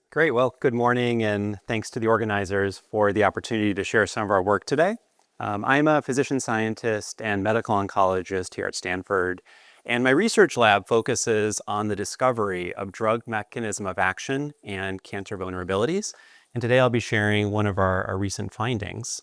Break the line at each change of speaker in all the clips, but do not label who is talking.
Great. Well, good morning, and thanks to the organizers for the opportunity to share some of our work today. I'm a physician scientist and medical oncologist here at Stanford, and my research lab focuses on the discovery of drug mechanism of action and cancer vulnerabilities. And today I'll be sharing one of our recent findings.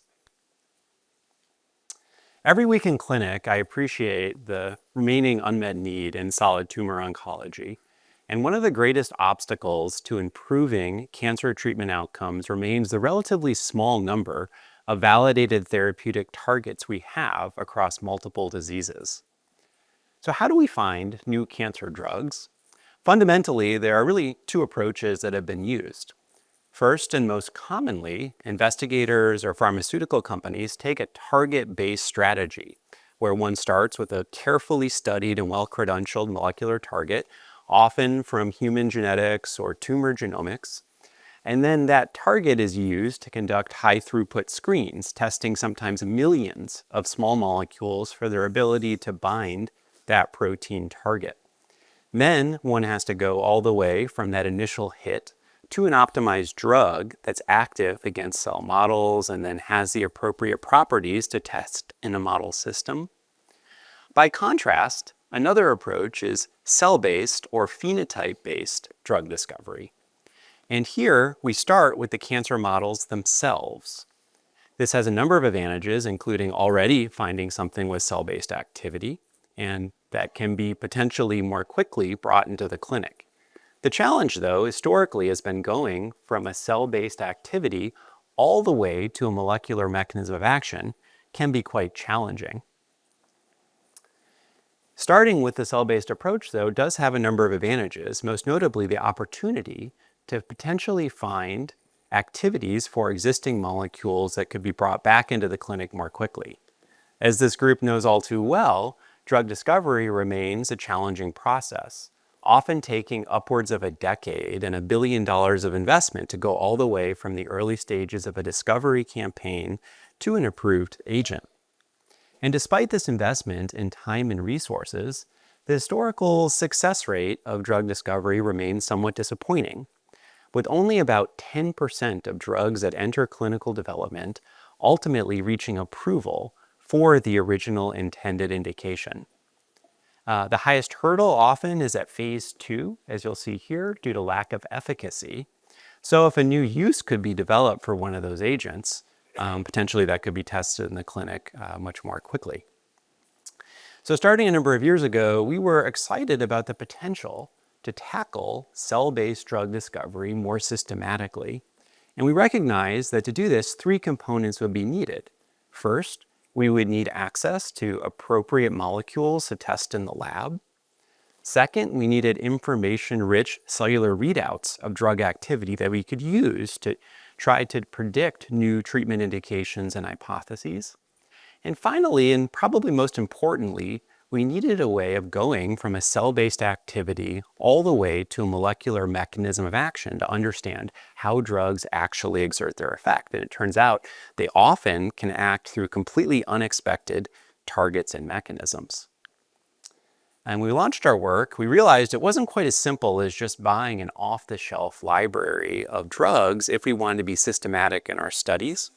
Every week in clinic, I appreciate the remaining unmet need in solid tumor oncology. And one of the greatest obstacles to improving cancer treatment outcomes remains the relatively small number of validated therapeutic targets we have across multiple diseases. So how do we find new cancer drugs? Fundamentally, there are really two approaches that have been used. First, and most commonly, investigators or pharmaceutical companies take a target-based strategy where one starts with a carefully studied and well-credentialed molecular target, often from human genetics or tumor genomics. And then that target is used to conduct high-throughput screens, testing sometimes millions of small molecules for their ability to bind that protein target. Then one has to go all the way from that initial hit to an optimized drug that's active against cell models and then has the appropriate properties to test in a model system. By contrast, another approach is cell-based or phenotype-based drug discovery. And here we start with the cancer models themselves. This has a number of advantages, including already finding something with cell-based activity, and that can be potentially more quickly brought into the clinic. The challenge, though, historically has been going from a cell-based activity all the way to a molecular mechanism of action can be quite challenging. Starting with the cell-based approach, though, does have a number of advantages, most notably the opportunity to potentially find activities for existing molecules that could be brought back into the clinic more quickly. As this group knows all too well, drug discovery remains a challenging process, often taking upwards of a decade and $1 billion of investment to go all the way from the early stages of a discovery campaign to an approved agent. And despite this investment in time and resources, the historical success rate of drug discovery remains somewhat disappointing, with only about 10% of drugs that enter clinical development ultimately reaching approval for the original intended indication. The highest hurdle often is at phase 2, as you'll see here, due to lack of efficacy. So if a new use could be developed for one of those agents, potentially that could be tested in the clinic much more quickly. So starting a number of years ago, we were excited about the potential to tackle cell-based drug discovery more systematically. And we recognized that to do this, 3 components would be needed. First, we would need access to appropriate molecules to test in the lab. Second, we needed information-rich cellular readouts of drug activity that we could use to try to predict new treatment indications and hypotheses. And finally, and probably most importantly, we needed a way of going from a cell-based activity all the way to a molecular mechanism of action to understand how drugs actually exert their effect. And it turns out they often can act through completely unexpected targets and mechanisms. And when we launched our work, we realized it wasn't quite as simple as just buying an off-the-shelf library of drugs if we wanted to be systematic in our studies.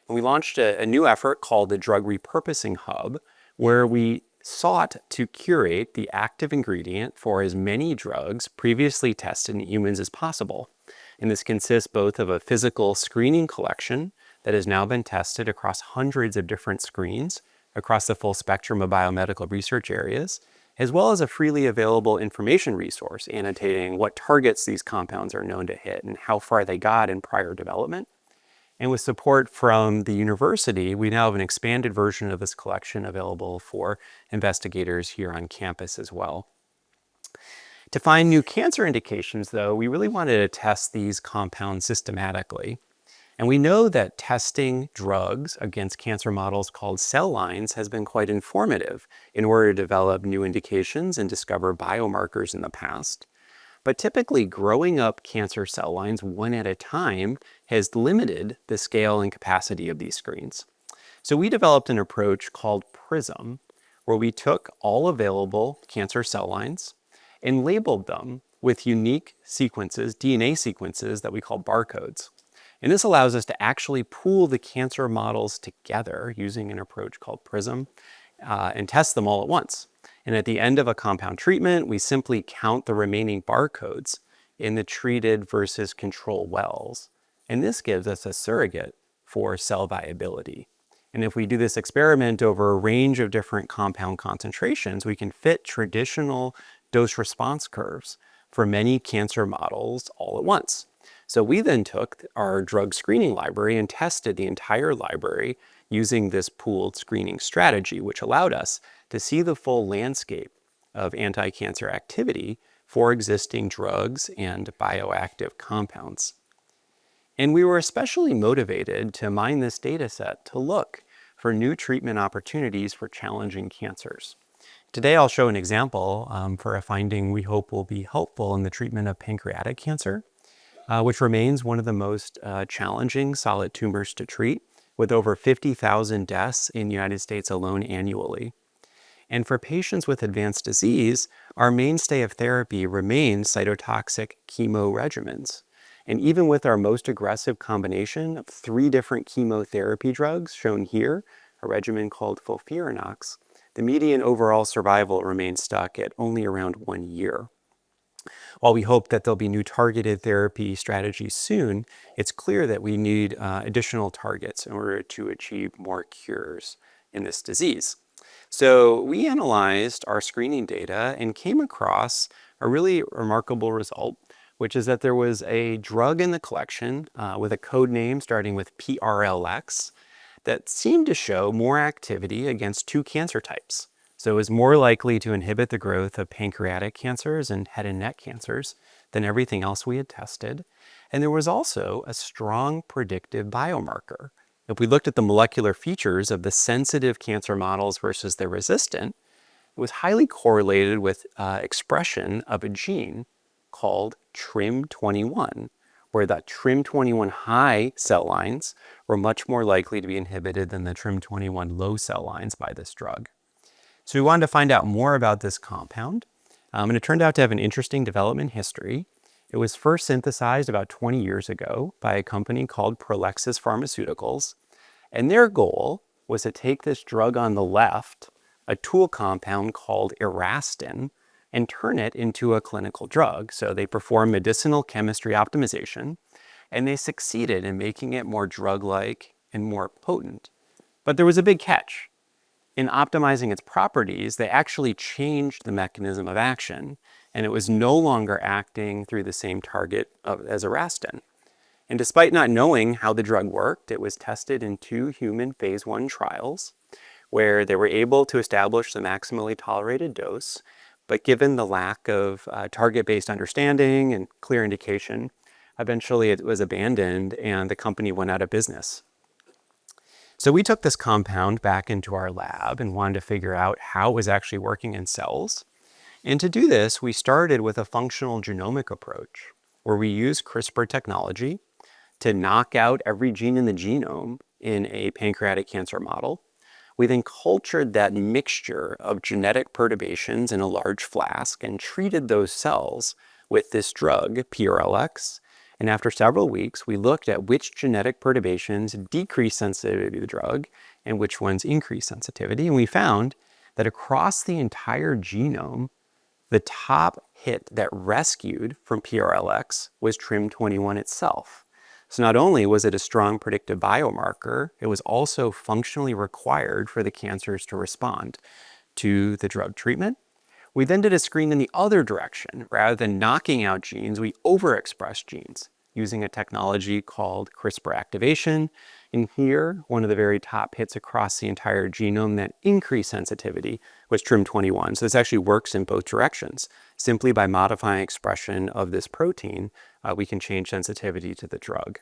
And we launched a new effort called the Drug Repurposing Hub, where we sought to curate the active ingredient for as many drugs previously tested in humans as possible. And this consists both of a physical screening collection that has now been tested across hundreds of different screens across the full spectrum of biomedical research areas, as well as a freely available information resource annotating what targets these compounds are known to hit and how far they got in prior development. And with support from the university, we now have an expanded version of this collection available for investigators here on campus as well. To find new cancer indications, though, we really wanted to test these compounds systematically. And we know that testing drugs against cancer models called cell lines has been quite informative in order to develop new indications and discover biomarkers in the past. But typically, growing up cancer cell lines one at a time has limited the scale and capacity of these screens. So we developed an approach called PRISM, where we took all available cancer cell lines and labeled them with unique sequences, DNA sequences that we call barcodes. And this allows us to actually pool the cancer models together using an approach called PRISM and test them all at once. And at the end of a compound treatment, we simply count the remaining barcodes in the treated versus control wells. And this gives us a surrogate for cell viability. And if we do this experiment over a range of different compound concentrations, we can fit traditional dose response curves for many cancer models all at once. So we then took our drug screening library and tested the entire library using this pooled screening strategy, which allowed us to see the full landscape of anti-cancer activity for existing drugs and bioactive compounds. And we were especially motivated to mine this data set to look for new treatment opportunities for challenging cancers. Today, I'll show an example for a finding we hope will be helpful in the treatment of pancreatic cancer, which remains one of the most challenging solid tumors to treat, with over 50,000 deaths in the United States alone annually. And for patients with advanced disease, our mainstay of therapy remains cytotoxic chemo regimens. And even with our most aggressive combination of 3 different chemotherapy drugs shown here, a regimen called FOLFIRINOX, the median overall survival remains stuck at only around 1 year. While we hope that there'll be new targeted therapy strategies soon, it's clear that we need additional targets in order to achieve more cures in this disease. So we analyzed our screening data and came across a really remarkable result, which is that there was a drug in the collection with a code name starting with PRLX that seemed to show more activity against 2 cancer types. So it was more likely to inhibit the growth of pancreatic cancers and head and neck cancers than everything else we had tested. And there was also a strong predictive biomarker. If we looked at the molecular features of the sensitive cancer models versus the resistant, it was highly correlated with expression of a gene called TRIM21, where the TRIM21 high cell lines were much more likely to be inhibited than the TRIM21 low cell lines by this drug. So we wanted to find out more about this compound, and it turned out to have an interesting development history. It was first synthesized about 20 years ago by a company called Prolexis Pharmaceuticals, and their goal was to take this drug on the left, a tool compound called Erastin, and turn it into a clinical drug. So they performed medicinal chemistry optimization, and they succeeded in making it more drug-like and more potent. But there was a big catch. In optimizing its properties, they actually changed the mechanism of action, and it was no longer acting through the same target as Erastin. And despite not knowing how the drug worked, it was tested in 2 human phase 1 trials where they were able to establish the maximally tolerated dose, but given the lack of target-based understanding and clear indication, eventually it was abandoned and the company went out of business. So we took this compound back into our lab and wanted to figure out how it was actually working in cells. And to do this, we started with a functional genomic approach where we used CRISPR technology to knock out every gene in the genome in a pancreatic cancer model. We then cultured that mixture of genetic perturbations in a large flask and treated those cells with this drug, PRLX. And after several weeks, we looked at which genetic perturbations decrease sensitivity to the drug and which ones increase sensitivity. And we found that across the entire genome, the top hit that rescued from PRLX was TRIM21 itself. So not only was it a strong predictive biomarker, it was also functionally required for the cancers to respond to the drug treatment. We then did a screen in the other direction. Rather than knocking out genes, we overexpressed genes using a technology called CRISPR activation. And here, one of the very top hits across the entire genome that increased sensitivity was TRIM21. So this actually works in both directions. Simply by modifying expression of this protein, we can change sensitivity to the drug.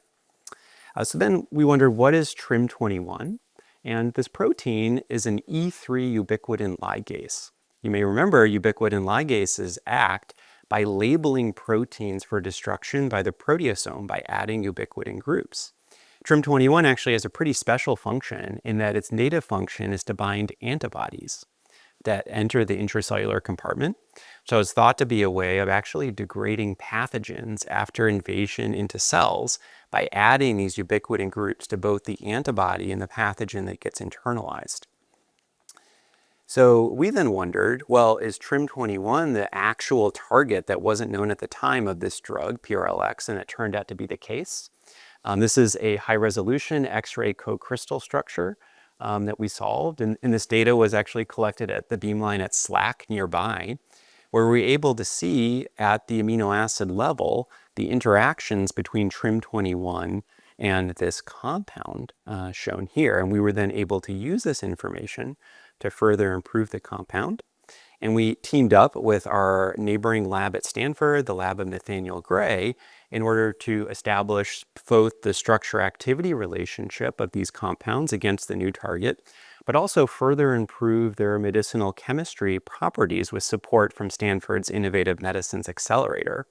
So then we wondered, what is TRIM21? And this protein is an E3 ubiquitin ligase. You may remember ubiquitin ligases act by labeling proteins for destruction by the proteasome by adding ubiquitin groups. TRIM21 actually has a pretty special function in that its native function is to bind antibodies that enter the intracellular compartment. So it's thought to be a way of actually degrading pathogens after invasion into cells by adding these ubiquitin groups to both the antibody and the pathogen that gets internalized. So we then wondered, well, is TRIM21 the actual target that wasn't known at the time of this drug, PRLX, and it turned out to be the case? This is a high-resolution X-ray co-crystal structure that we solved, and this data was actually collected at the beamline at SLAC nearby, where we were able to see at the amino acid level the interactions between TRIM21 and this compound shown here. And we were then able to use this information to further improve the compound. And we teamed up with our neighboring lab at Stanford, the lab of Nathaniel Gray, in order to establish both the structure-activity relationship of these compounds against the new target, but also further improve their medicinal chemistry properties with support from Stanford's Innovative Medicines Accelerator.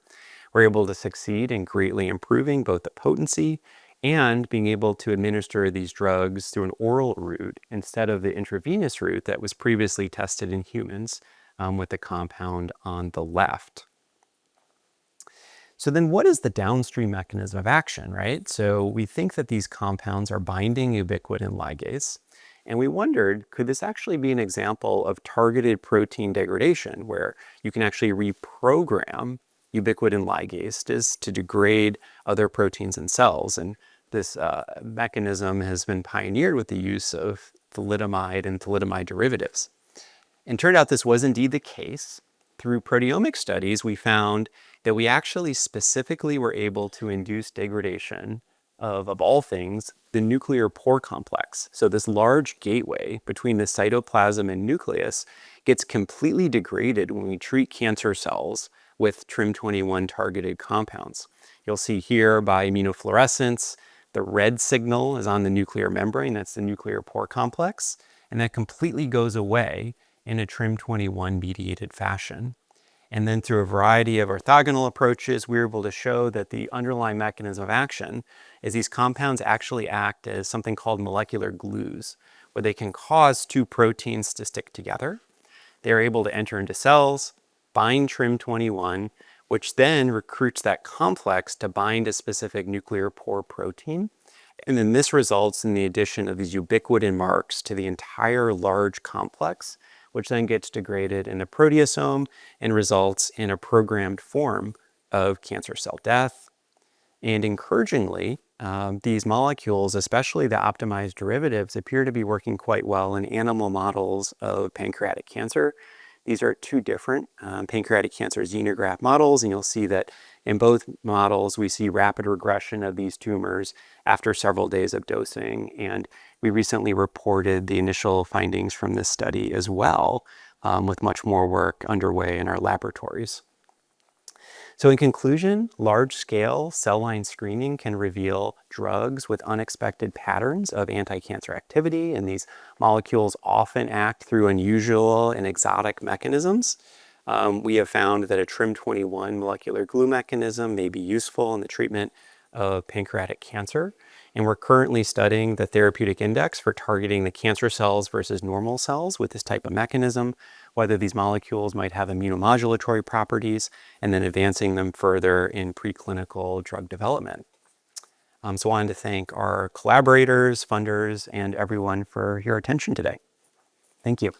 We're able to succeed in greatly improving both the potency and being able to administer these drugs through an oral route instead of the intravenous route that was previously tested in humans with the compound on the left. So then what is the downstream mechanism of action, right? So we think that these compounds are binding ubiquitin ligase, and we wondered, could this actually be an example of targeted protein degradation where you can actually reprogram ubiquitin ligase to degrade other proteins in cells? And this mechanism has been pioneered with the use of thalidomide and thalidomide derivatives. And turned out this was indeed the case. Through proteomic studies, we found that we actually specifically were able to induce degradation of all things, the nuclear pore complex. So this large gateway between the cytoplasm and nucleus gets completely degraded when we treat cancer cells with TRIM21 targeted compounds. You'll see here by immunofluorescence, the red signal is on the nuclear membrane, that's the nuclear pore complex, and that completely goes away in a TRIM21 mediated fashion. And then through a variety of orthogonal approaches, we were able to show that the underlying mechanism of action is these compounds actually act as something called molecular glues, where they can cause two proteins to stick together. They're able to enter into cells, bind TRIM21, which then recruits that complex to bind a specific nuclear pore protein. And then this results in the addition of these ubiquitin marks to the entire large complex, which then gets degraded in a proteasome and results in a programmed form of cancer cell death. And encouragingly, these molecules, especially the optimized derivatives, appear to be working quite well in animal models of pancreatic cancer. These are two different pancreatic cancer xenograft models, and you'll see that in both models we see rapid regression of these tumors after several days of dosing. And we recently reported the initial findings from this study as well, with much more work underway in our laboratories. So in conclusion, large-scale cell line screening can reveal drugs with unexpected patterns of anti-cancer activity, and these molecules often act through unusual and exotic mechanisms. We have found that a TRIM21 molecular glue mechanism may be useful in the treatment of pancreatic cancer, and we're currently studying the therapeutic index for targeting the cancer cells versus normal cells with this type of mechanism, whether these molecules might have immunomodulatory properties, and then advancing them further in preclinical drug development. So I wanted to thank our collaborators, funders, and everyone for your attention today. Thank you.